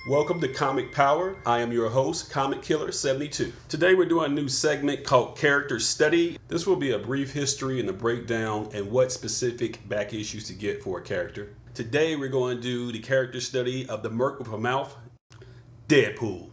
Welcome to Comic Power. I am your host, Comic Killer 72. Today we're doing a new segment called Character Study. This will be a brief history and a breakdown and what specific back issues to get for a character. Today we're going to do the character study of the Merc with a Mouth, Deadpool.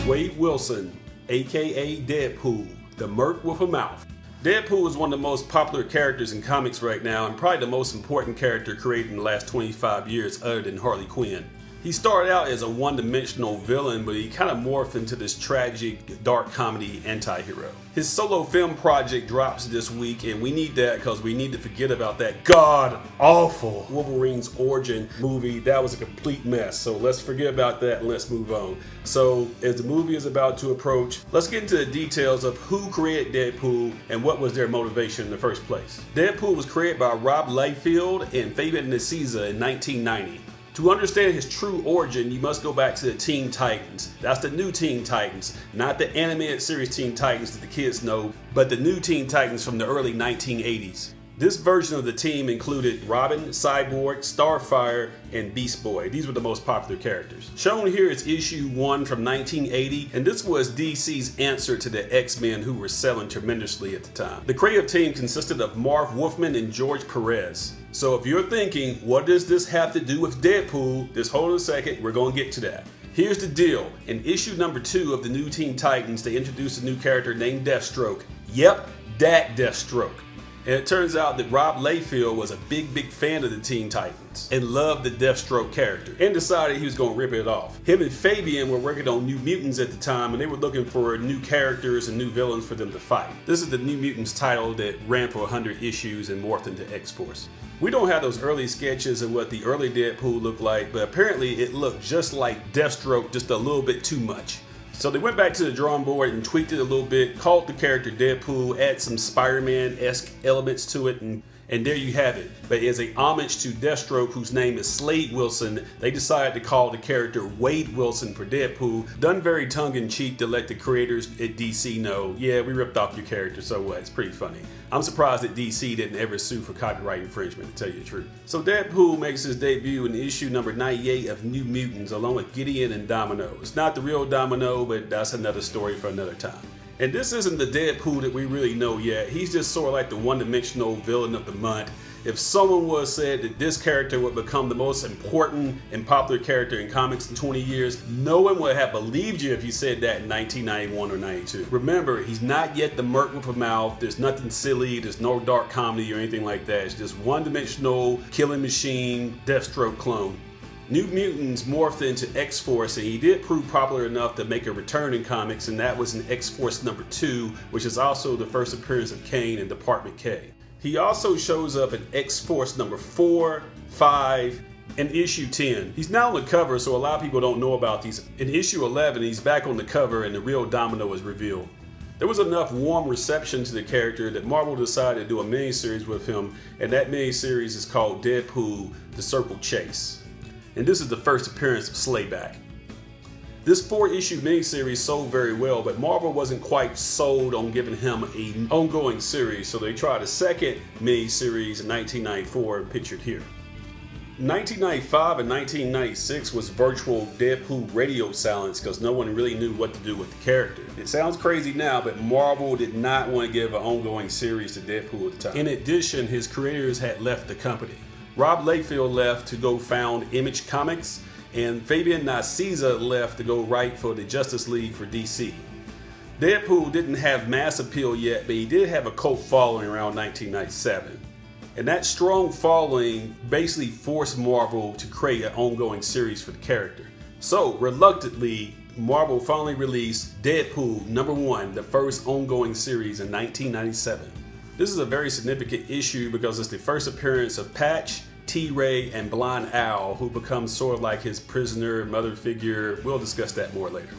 Wade Wilson, aka Deadpool, the Merc with a Mouth. Deadpool is one of the most popular characters in comics right now and probably the most important character created in the last 25 years other than Harley Quinn. He started out as a one-dimensional villain, but he kind of morphed into this tragic, dark comedy anti-hero. His solo film project drops this week, and we need that because we need to forget about that god-awful Wolverine's origin movie. That was a complete mess, so let's forget about that and let's move on. So, as the movie is about to approach, let's get into the details of who created Deadpool and what was their motivation in the first place. Deadpool was created by Rob Liefeld and Fabian Nicieza in 1990. To understand his true origin, you must go back to the Teen Titans. That's the new Teen Titans, not the animated series Teen Titans that the kids know, but the new Teen Titans from the early 1980s. This version of the team included Robin, Cyborg, Starfire, and Beast Boy. These were the most popular characters. Shown here is issue 1 from 1980, and this was DC's answer to the X-Men who were selling tremendously at the time. The creative team consisted of Marv Wolfman and George Perez. So if you're thinking, what does this have to do with Deadpool? Just hold on a second, we're gonna get to that. Here's the deal. In issue number 2 of the new Teen Titans, they introduced a new character named Deathstroke. Yep, that Deathstroke. And it turns out that Rob Liefeld was a big fan of the Teen Titans and loved the Deathstroke character and decided he was going to rip it off. Him and Fabian were working on New Mutants at the time, and they were looking for new characters and new villains for them to fight. This is the New Mutants title that ran for 100 issues and morphed into X-Force. We don't have those early sketches of what the early Deadpool looked like, but apparently it looked just like Deathstroke, just a little bit too much. So they went back to the drawing board and tweaked it a little bit, called the character Deadpool, add some Spider-Man-esque elements to it, and there you have it. But as a homage to Deathstroke, whose name is Slade Wilson, they decided to call the character Wade Wilson for Deadpool. Done very tongue-in-cheek to let the creators at DC know, yeah, we ripped off your character, so what? It's pretty funny. I'm surprised that DC didn't ever sue for copyright infringement, to tell you the truth. So Deadpool makes his debut in issue number 98 of New Mutants, along with Gideon and Domino. It's not the real Domino, but that's another story for another time. And this isn't the Deadpool that we really know yet. He's just sort of like the one-dimensional villain of the month. If someone would have said that this character would become the most important and popular character in comics in 20 years, no one would have believed you if you said that in 1991 or 92. Remember, he's not yet the Merc with a Mouth. There's nothing silly. There's no dark comedy or anything like that. It's just one-dimensional killing machine, Deathstroke clone. New Mutants morphed into X-Force, and he did prove popular enough to make a return in comics, and that was in X-Force number 2, which is also the first appearance of Kane in Department K. He also shows up in X-Force number 4, 5, and issue 10. He's now on the cover, so a lot of people don't know about these. In issue 11, he's back on the cover and the real Domino is revealed. There was enough warm reception to the character that Marvel decided to do a miniseries with him, and that miniseries is called Deadpool The Circle Chase. And this is the first appearance of Slayback. This 4-issue miniseries sold very well, but Marvel wasn't quite sold on giving him an ongoing series, so they tried a second miniseries in 1994, pictured here. 1995 and 1996 was virtual Deadpool radio silence because no one really knew what to do with the character. It sounds crazy now, but Marvel did not want to give an ongoing series to Deadpool at the time. In addition, his creators had left the company. Rob Liefeld left to go found Image Comics, and Fabian Nicieza left to go write for the Justice League for DC. Deadpool didn't have mass appeal yet, but he did have a cult following around 1997. And that strong following basically forced Marvel to create an ongoing series for the character. So, reluctantly, Marvel finally released Deadpool number 1, the first ongoing series in 1997. This is a very significant issue because it's the first appearance of Patch, T-Ray, and Blind Owl, who becomes sort of like his prisoner, mother figure. We'll discuss that more later.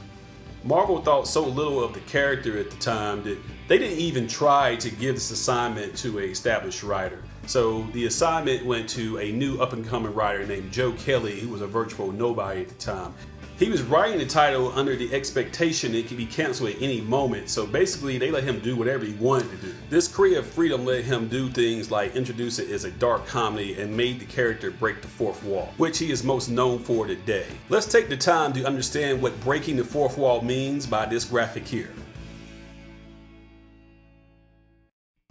Marvel thought so little of the character at the time that they didn't even try to give this assignment to an established writer. So the assignment went to a new up-and-coming writer named Joe Kelly, who was a virtual nobody at the time. He was writing the title under the expectation it could be canceled at any moment, so basically they let him do whatever he wanted to do. This creative freedom let him do things like introduce it as a dark comedy and made the character break the fourth wall, which he is most known for today. Let's take the time to understand what breaking the fourth wall means by this graphic here.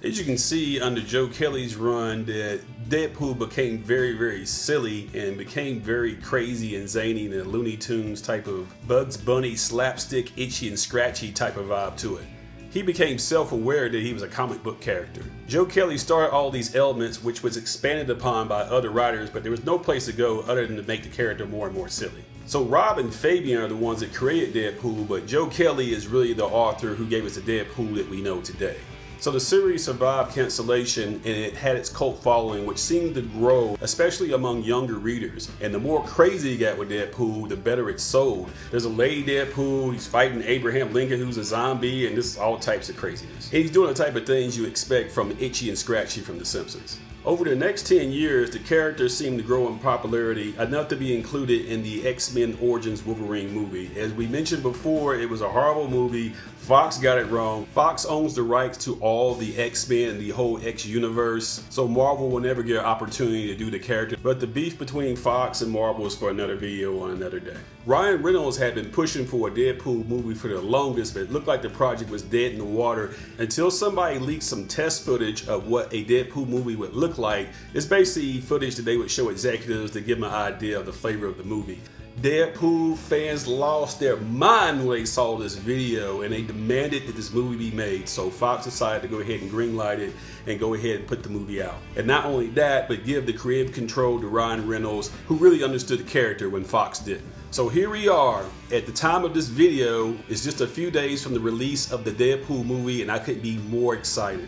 As you can see under Joe Kelly's run, that Deadpool became very silly and became very crazy and zany and a Looney Tunes type of Bugs Bunny slapstick, itchy and scratchy type of vibe to it. He became self-aware that he was a comic book character. Joe Kelly started all these elements which was expanded upon by other writers, but there was no place to go other than to make the character more and more silly. So Rob and Fabian are the ones that created Deadpool, but Joe Kelly is really the author who gave us the Deadpool that we know today. So the series survived cancellation and it had its cult following, which seemed to grow, especially among younger readers. And the more crazy it got with Deadpool, the better it sold. There's a lady Deadpool, he's fighting Abraham Lincoln who's a zombie, and this is all types of craziness. And he's doing the type of things you expect from Itchy and Scratchy from The Simpsons. Over the next 10 years, the character seemed to grow in popularity enough to be included in the X-Men Origins Wolverine movie. As we mentioned before, it was a horrible movie. Fox got it wrong. Fox owns the rights to all the X-Men and the whole X universe, so Marvel will never get an opportunity to do the character. But the beef between Fox and Marvel is for another video on another day. Ryan Reynolds had been pushing for a Deadpool movie for the longest, but it looked like the project was dead in the water until somebody leaked some test footage of what a Deadpool movie would look like. It's basically footage that they would show executives to give them an idea of the flavor of the movie. Deadpool fans lost their mind when they saw this video and they demanded that this movie be made, so Fox decided to go ahead and greenlight it and go ahead and put the movie out. And not only that, but give the creative control to Ryan Reynolds, who really understood the character when Fox didn't. So here we are. At the time of this video, it's just a few days from the release of the Deadpool movie and I couldn't be more excited.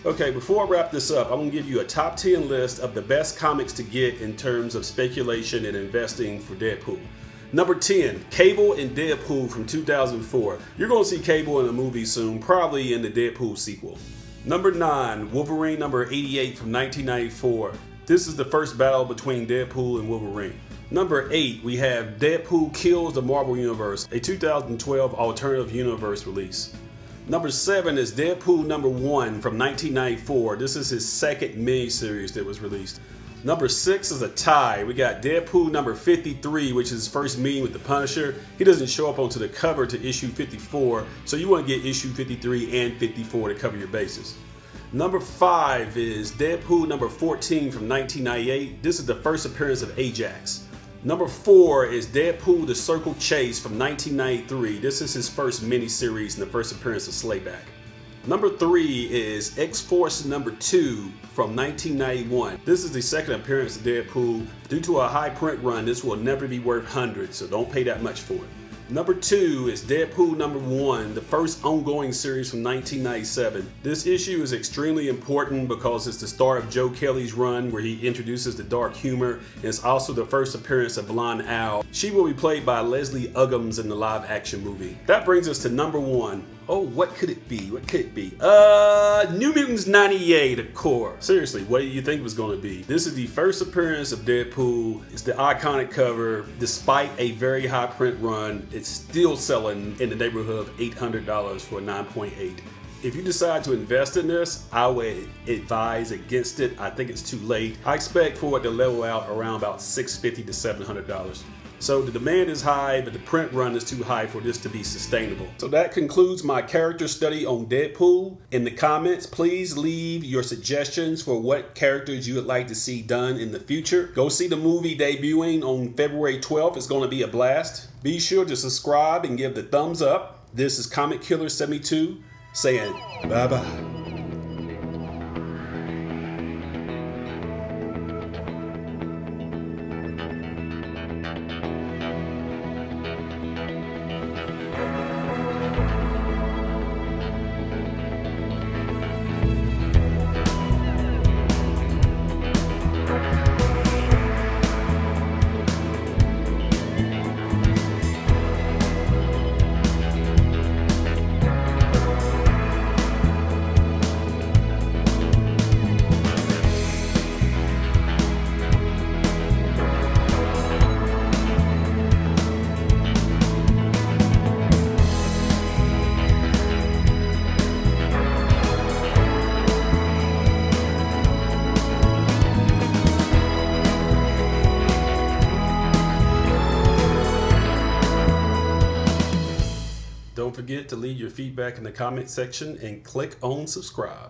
Okay, before I wrap this up, I'm going to give you a top 10 list of the best comics to get in terms of speculation and investing for Deadpool. Number 10, Cable and Deadpool from 2004. You're going to see Cable in a movie soon, probably in the Deadpool sequel. Number 9, Wolverine number 88 from 1994. This is the first battle between Deadpool and Wolverine. Number 8, we have Deadpool Kills the Marvel Universe, a 2012 alternative universe release. Number 7 is Deadpool number 1 from 1994. This is his second miniseries that was released. Number 6 is a tie. We got Deadpool number 53, which is his first meeting with the Punisher. He doesn't show up onto the cover to issue 54, so you want to get issue 53 and 54 to cover your bases. Number 5 is Deadpool number 14 from 1998. This is the first appearance of Ajax. Number 4 is Deadpool The Circle Chase from 1993. This is his first miniseries and the first appearance of Slayback. Number 3 is X-Force number 2 from 1991. This is the second appearance of Deadpool. Due to a high print run, this will never be worth hundreds, so don't pay that much for it. Number 2 is Deadpool number 1, the first ongoing series from 1997. This issue is extremely important because it's the start of Joe Kelly's run where he introduces the dark humor, and it's also the first appearance of Blonde Owl. She will be played by Leslie Uggams in the live action movie. That brings us to number 1. Oh, what could it be? What could it be? New Mutants 98, of course. Seriously, what do you think it was going to be? This is the first appearance of Deadpool. It's the iconic cover. Despite a very high print run, it's still selling in the neighborhood of $800 for a 9.8. If you decide to invest in this, I would advise against it. I think it's too late. I expect for it to level out around about $650 to $700. So the demand is high, but the print run is too high for this to be sustainable. So that concludes my character study on Deadpool. In the comments, please leave your suggestions for what characters you would like to see done in the future. Go see the movie debuting on February 12th. It's going to be a blast. Be sure to subscribe and give the thumbs up. This is Comic Killer 72 saying bye-bye. forget to leave your feedback in the comment section and click on subscribe.